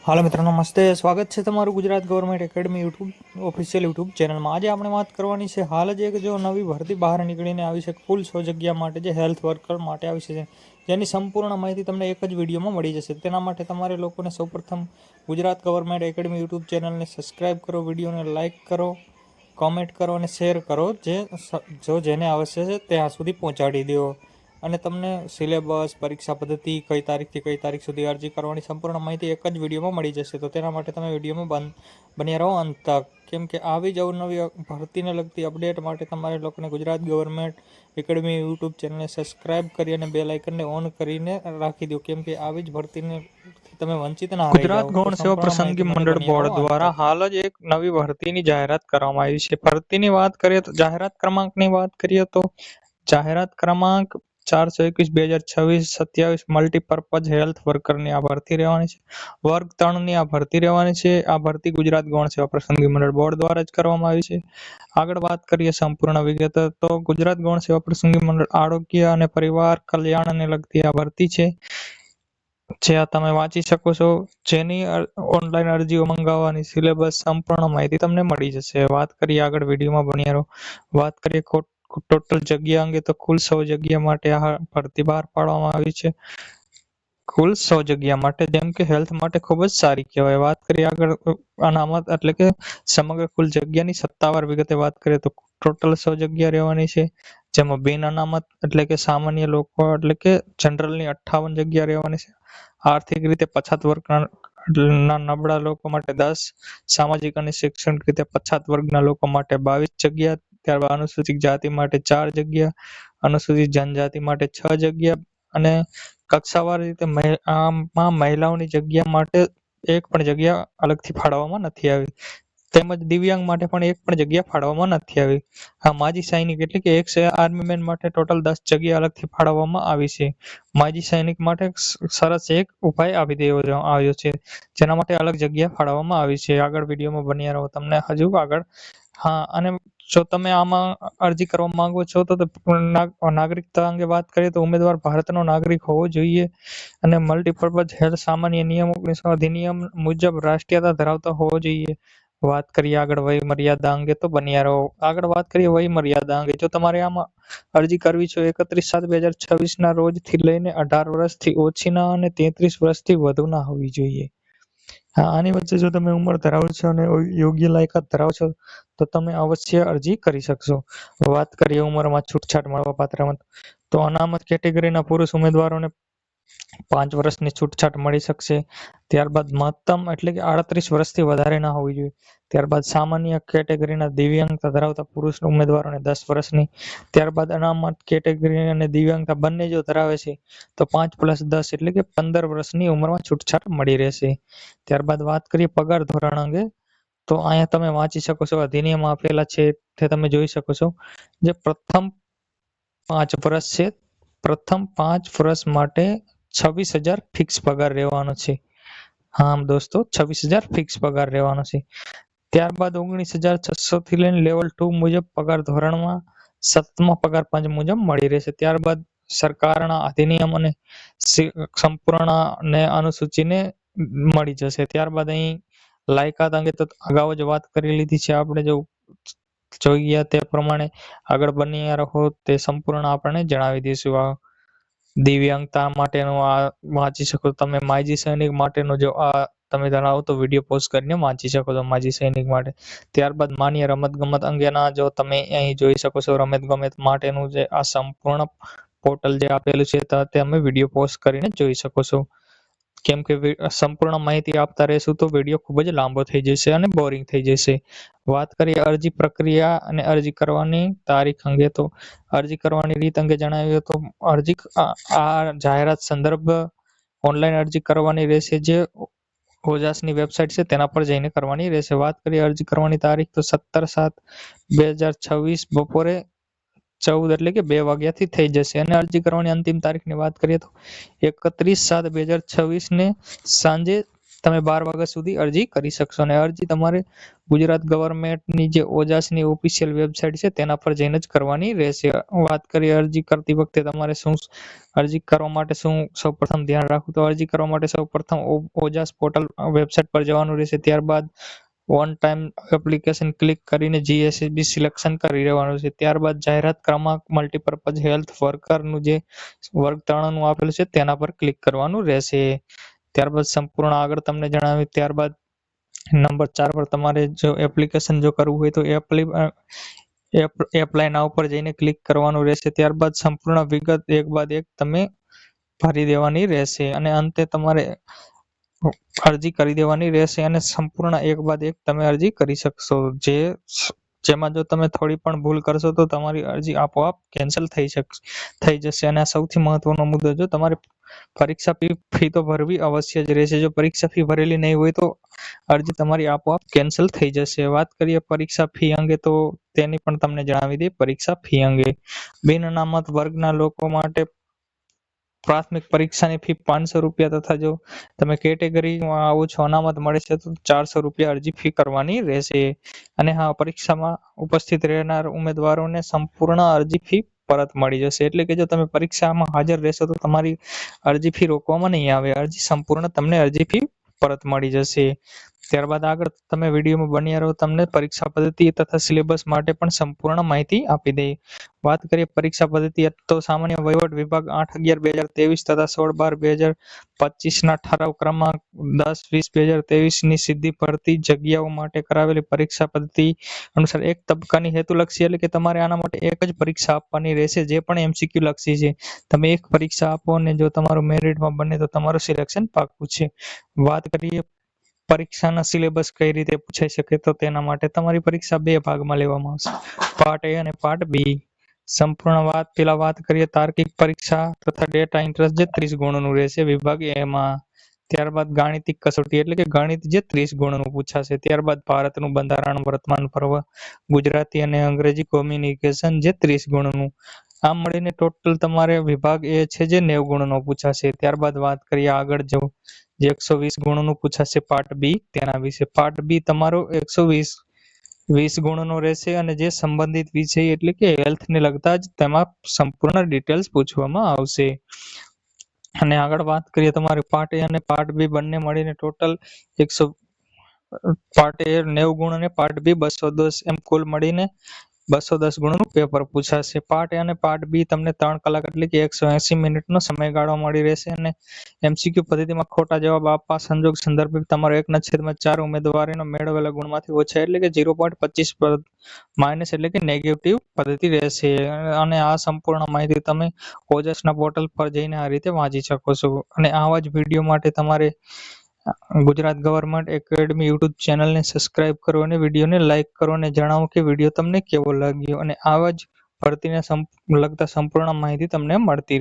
હાલો મિત્રો નમસ્તે, સ્વાગત છે તમારું Gujarat government academy YouTube official YouTube ચેનલમાં। આજે આપણે વાત કરવાની છે હાલ જ એક જો નવી ભરતી બહાર નીકળીને આવી છે કુલ 100 જગ્યા માટે જે હેલ્થ વર્કર માટે આવી છે, જેની સંપૂર્ણ માહિતી તમને એક જ વિડીયોમાં મળી જશે। તેના માટે તમારે લોકોને સૌપ્રથમ ગુજરાત ગવર્મેન્ટ એકેડમી યુટ્યુબ ચેનલને સબસ્ક્રાઇબ કરો, વિડીયોને લાઇક કરો, કોમેન્ટ કરો અને શેર કરો, જેને આવશ્યક છે ત્યાં સુધી પહોંચાડી દો। અને તમને સિલેબસ, પરીક્ષા પદ્ધતિ, કઈ તારીખથી કઈ તારીખ સુધી અરજી કરવાની સંપૂર્ણ માહિતી એક જ વિડીયોમાં મળી જશે। તો તેના માટે તમે વિડીયોમાં બન્યા રહો અંત તક, કેમ કે આવી જ અવનવી ભરતીને લગતી અપડેટ માટે તમારે લોકોને ગુજરાત ગવર્મેન્ટ એકેડમી યુટ્યુબ ચેનલને સબસ્ક્રાઇબ કરી અને બેલ આઇકનને ઓન કરીને રાખી દો, કેમ કે આવી જ ભરતીને તમે વંચિત ના રહી ગુજરાત જાઓ। તો ગૌણ સેવા સંપૂર્ણ પ્રસંગી માહિતી માટે મંડળ બન્યા રહો બોર્ડ અંત દ્વારા તક। હાલ જ એક નવી ભરતીની જાહેરાત કરવામાં આવી છે। ભરતીની વાત કરીએ તો જાહેરાત ક્રમાંકની વાત કરીએ તો જાહેરાત ક્રમાંક 421/2026 મલ્ટીપર્પઝ હેલ્થ વર્કરની આ ભરતી રહેવાની છે। વર્ગ 3 ની આ ભરતી રહેવાની છે। આ ભરતી ગુજરાત ગૌણ સેવા પ્રસંગી મંડળ બોર્ડ દ્વારા જ કરવામાં આવી છે। આગળ વાત કરીએ સંપૂર્ણ વિગત તો ગુજરાત ગૌણ સેવા પ્રસંગી મંડળ આરોગ્ય અને પરિવાર કલ્યાણને લગતી આ ભરતી છે, જે તમે વાંચી શકો છો, જેની ઓનલાઈન અરજીઓ મંગાવવાની સિલેબસ સંપૂર્ણ માહિતી તમને મળી જશે। વાત કરીએ આગળ વિડીયોમાં બન્યા રહો। વાત કરીએ ટોટલ જગ્યા અંગે તો કુલ 100 જગ્યા માટે આ ભરતી બહાર પાડવામાં આવી છે। કુલ 100 જગ્યા માટે, જેમ કે હેલ્થ માટે ખૂબ જ સારી કહેવાય। વાત કરીએ આગળ અનામત એટલે કે સમગ્ર કુલ જગ્યાની સત્તાવાર વિગતે વાત કરીએ તો ટોટલ 100 જગ્યા રહેવાની છે, જેમાં બિન અનામત એટલે કે સામાન્ય લોકો એટલે કે જનરલની 58 જગ્યા રહેવાની છે। આર્થિક રીતે પછાત વર્ગના નબળા લોકો માટે 10, સામાજિક અને શૈક્ષણિક રીતે પછાત વર્ગના લોકો માટે 22 જગ્યા, ત્યારબાદ અનુસૂચિત જાતિ માટે 4 જગ્યા, અનુસૂચિત જનજાતિ માટે 6 જગ્યા અને કક્ષાવાર રીતે આમાં મહિલાઓની જગ્યા માટે એક પણ જગ્યા અલગથી ફાળવવામાં નથી આવી, તેમજ દિવ્યાંગ માટે પણ એક પણ જગ્યા ફાળવવામાં નથી આવી। હા, માજી સૈનિક એટલે કે એક્સ આર્મી મેન માટે ટોટલ 10 જગ્યા અલગથી ફાળવવામાં આવી છે। માજી સૈનિક માટે સરસ એક ઉપાય આપી દેવામાં આવ્યો છે, જેના માટે અલગ જગ્યા ફાળવવામાં આવી છે। આગળ વિડીયોમાં બન્યા રહો, તમને હજુ આગળ અને જો તમે આમાં અરજી કરવા માંગો છો તો નાગરિકતા અંગે વાત કરીએ તો ઉમેદવાર ભારતનો નાગરિક હોવો જોઈએ અને મલ્ટીપર્પઝ હેલ્થ સામાન્ય નિયમ 19 અધિનિયમ મુજબ રાષ્ટ્રીયતા ધરાવતા હોવો જોઈએ। વાત કરીએ આગળ વય મર્યાદા અંગે તો બન્યા રહો। આગળ વાત કરીએ વય મર્યાદા અંગે, જો તમારે આમાં અરજી કરવી છે 31/7/2026 ના રોજથી લઈને 18 વર્ષથી ઓછીના અને 33 વર્ષથી વધુના હોવી જોઈએ। હા, આની વચ્ચે જો તમે ઉંમર ધરાવો છો અને યોગ્ય લાયકાત ધરાવો છો તો તમે અવશ્ય અરજી કરી શકશો। વાત કરીએ ઉંમરમાં છૂટછાટ મળવાપાત્ર તો અનામત કેટેગરીના પુરુષ ઉમેદવારોને 5 વર્ષની છૂટછાટ મળી શકશે। ત્યારબાદ મહત્તમ એટલે કે 38 વર્ષથી વધારે ના હોવી જોઈએ। ત્યારબાદ સામાન્ય કેટેગરીના દિવ્યાંગતા ધરાવતા પુરુષ ઉમેદવારોને 10 વર્ષની, ત્યારબાદ અનામત કેટેગરી અને દિવ્યાંગતા બંને જો ધરાવે છે તો 5+10 એટલે કે 15 વર્ષની ઉંમરમાં છૂટછાટ મળી રહેશે। ત્યારબાદ વાત કરીએ પગાર ધોરણ અંગે, તો અહીંયા તમે વાંચી શકો છો, અધિનિયમ આપેલા છે તે તમે જોઈ શકો છો। જે પ્રથમ 5 વર્ષ છે, પ્રથમ 5 વર્ષ માટે 26,000 ફિક્સ પગાર રહેવાનો છે। હા દોસ્તો, 26,000 ફિક્સ પગાર રહેવાનો છે। ત્યારબાદ 19,600 થી લઈને લેવલ 2 મુજબ પગાર ધોરણમાં 7મા પગાર પંચ મુજબ મળી રહેશે। ત્યારબાદ સરકારના અધિનિયમ અને સંપૂર્ણ ને અનુસૂચિને મળી જશે। ત્યારબાદ અહીં લાયકાત અંગે તો અગાઉ જ વાત કરી લીધી છે આપણે, જો જોઈએ તે પ્રમાણે આગળ બન્યા રહો તે સંપૂર્ણ આપણે જણાવી દઈશું। આ દિવ્યાંગતા માટેનું આ વાંચી શકો તમે, માજી સૈનિક માટેનો જો આ તમે ધરાવો તો વિડીયો પોઝ કરીને વાંચી શકો છો માજી સૈનિક માટે। ત્યારબાદ માન્ય રમતગમત અંગેના જો તમે અહીં જોઈ શકો છો, રમતગમત માટેનું જે આ સંપૂર્ણ પોર્ટલ જે આપેલું છે તમે વિડીયો પોઝ કરીને જોઈ શકો છો, કેમ કે સંપૂર્ણ માહિતી આપતા રહેશું તો વિડીયો ખૂબ જ લાંબો થઈ જશે અને બોરિંગ થઈ જશે। વાત કરીએ અરજી પ્રક્રિયા અને અરજી કરવાની તારીખ અંગે, તો અરજી કરવાની રીત અંગે જણાવ્યું તો અરજી આ જાહેરાત સંદર્ભ ઓનલાઈન અરજી કરવાની રહેશે, જે ઓજાસની વેબસાઇટ છે તેના પર જઈને કરવાની રહેશે। વાત કરીએ અરજી કરવાની તારીખ તો 17/7/2026 બપોરે 14 એટલે કે 2 વાગ્યાથી થઈ જશે અને અરજી કરવાની અંતિમ તારીખની વાત કરીએ તો 31/7/2026 ને સાંજે તમે 12 વાગ્યા સુધી અરજી કરી શકશો અને અરજી તમારે ગુજરાત ગવર્મેન્ટની જે ઓજાસની ઓફિશિયલ વેબસાઇટ છે તેના પર જઈને જ કરવાની રહેશે. વાત કરીએ અરજી કરતી વખતે તમારે શું અરજી કરવા માટે શું સૌપ્રથમ ધ્યાન રાખવું, તો અરજી કરવા માટે સૌપ્રથમ ઓજાસ પોર્ટલ વેબસાઇટ પર જવાનું રહેશે. ત્યારબાદ વન ટાઈમ એપ્લિકેશન ક્લિક કરીને જીએસએસબી સિલેક્શન કરી લેવાનું છે. ત્યારબાદ જાહેરાત ક્રમાંક મલ્ટીપર્પઝ હેલ્થ વર્કરનું જે વર્ગ 3 આપેલું છે તેના પર ક્લિક કરવાનું રહેશે. ત્યારબાદ સંપૂર્ણ આગળ તમને જણાવ્યું. ત્યારબાદ નંબર 4 પર તમારે જો એપ્લિકેશન જો કરવું હોય તો એપ્લાય નાવ પર જઈને ક્લિક કરવાનું રહેશે. ત્યારબાદ સંપૂર્ણ વિગત એક બાદ એક તમે ભરી દેવાની રહેશે અને અંતે તમારે અરજી કરી દેવાની રહેશે અને સંપૂર્ણ એક બાદ એક તમે અરજી કરી શકશો. જેમાં જો તમે થોડી પણ ભૂલ કરશો તો તમારી અરજી આપોઆપ કેન્સલ થઈ જશે. અને સૌથી મહત્વનો મુદ્દો, જો તમારે પરીક્ષા ફી તો ભરવી અવશ્ય જ રહેશે. જો પરીક્ષા ફી ભરેલી નહીં હોય તો અરજી તમારી આપોઆપ કેન્સલ થઈ જશે. વાત કરીએ પરીક્ષા ફી અંગે તો તેની પણ તમને જણાવી દઈએ. પરીક્ષા ફી અંગે બિન અનામત વર્ગના લોકો માટે પ્રાથમિક પરીક્ષાની ફી 500 રૂપિયા તથા જો તમે કેટેગરીમાં આવો છો, અનામત મળે છે તો 400 રૂપિયા અરજી ફી કરવાની રહેશે. અને હા, પરીક્ષામાં ઉપસ્થિત રહેનાર ઉમેદવારોને સંપૂર્ણ અરજી ફી પરત મળી જશે. એટલે કે જો તમે પરીક્ષામાં હાજર રહેશો તો તમારી અરજી ફી રોકવામાં નહીં આવે. અરજી સંપૂર્ણ તમને અરજી ફી પરત મળી જશે. ત્યારબાદ આગળ તમે વિડીયોમાં બન્યા રહો, તમને પરીક્ષા પદ્ધતિ તથા સિલેબસ માટે પણ સંપૂર્ણ માહિતી આપી દઈએ. વાત કરીએ પરીક્ષા પદ્ધતિ તો સામાન્ય વહીવટ વિભાગ 8/11/2023 તથા 16/12/2025 ઠરાવ ક્રમાંક 10/20/2023 ની સીધી ભરતી જગ્યાઓ માટે કરાવેલી પરીક્ષા પદ્ધતિ અનુસાર એક તબક્કાની હેતુલક્ષી, એટલે કે તમારે આના માટે એક જ પરીક્ષા આપવાની રહેશે, જે પણ MCQ લક્ષી છે. તમે એક પરીક્ષા આપો અને જો તમારું મેરિટમાં બને તો તમારું સિલેક્શન પાક્કું છે. વાત કરીએ પરીક્ષાના સિલેબસ કઈ રીતે પૂછાઈ શકે, તો તેના માટે તમારી પરીક્ષા 2 ભાગમાં લેવામાં આવશે, પાર્ટ A અને પાર્ટ B. સંપૂર્ણ વાત કરીએ તાર્કિક પરીક્ષા તથા ડેટા ઇન્ટરેસ્ટ જે 30 ગુણનું રહેશે વિભાગ A માં. ત્યારબાદ ગાણિતિક કસોટી એટલે કે ગણિત જે 30 ગુણનું પૂછાશે. ત્યારબાદ ભારતનું બંધારણ, વર્તમાન પર્વ, ગુજરાતી અને અંગ્રેજી કોમ્યુનિકેશન જે 30 ગુણનું. આમ મળીને ટોટલ તમારે વિભાગ A છે જે 90 ગુણનો પૂછાશે. ત્યારબાદ વાત કરીએ આગળ જે 120 ગુણનું પૂછાશે પાર્ટ B તેના વિશે. પાર્ટ B તમારો 120 ગુણનો રહેશે અને જે સંબંધિત વિષય એટલે કે હેલ્થને લગતા જ તેમાં સંપૂર્ણ ડિટેલ્સ પૂછવામાં આવશે. અને આગળ વાત કરીએ તમારે પાર્ટ A અને પાર્ટ B બંને મળીને ટોટલ પાર્ટ A 90 ગુણ અને પાર્ટ B 210, એમ કુલ મળીને 210 ગુણનું પેપર પૂછાશે. પાર્ટ A અને પાર્ટ B તમને 3 કલાક એટલે કે 180 મિનિટનો સમયગાળો મળી રહેશે અને MCQ પદ્ધતિમાં ખોટા જવાબ આપવા સંજોગ સંદર્ભે તમારો 1/4 ઉમેદવારીનો મેળવેલા ગુણમાંથી ઓછા એટલે કે 0.25 માઇનસ એટલે કે નેગેટિવ પદ્ધતિ રહેશે. અને આ સંપૂર્ણ માહિતી તમે ઓજસના પોર્ટલ પર જઈને આ રીતે વાંચી શકો છો. અને આવા જ વિડીયો માટે તમારે ગુજરાત ગવર્મેન્ટ એકેડમી યુટ્યુબ ચેનલને સબસ્ક્રાઇબ કરો અને વિડીયોને લાઇક કરો અને જણાવો કે વિડીયો તમને કેવો લાગ્યો. અને આવા જ ભરતીને લગતા સંપૂર્ણ માહિતી તમને મળતી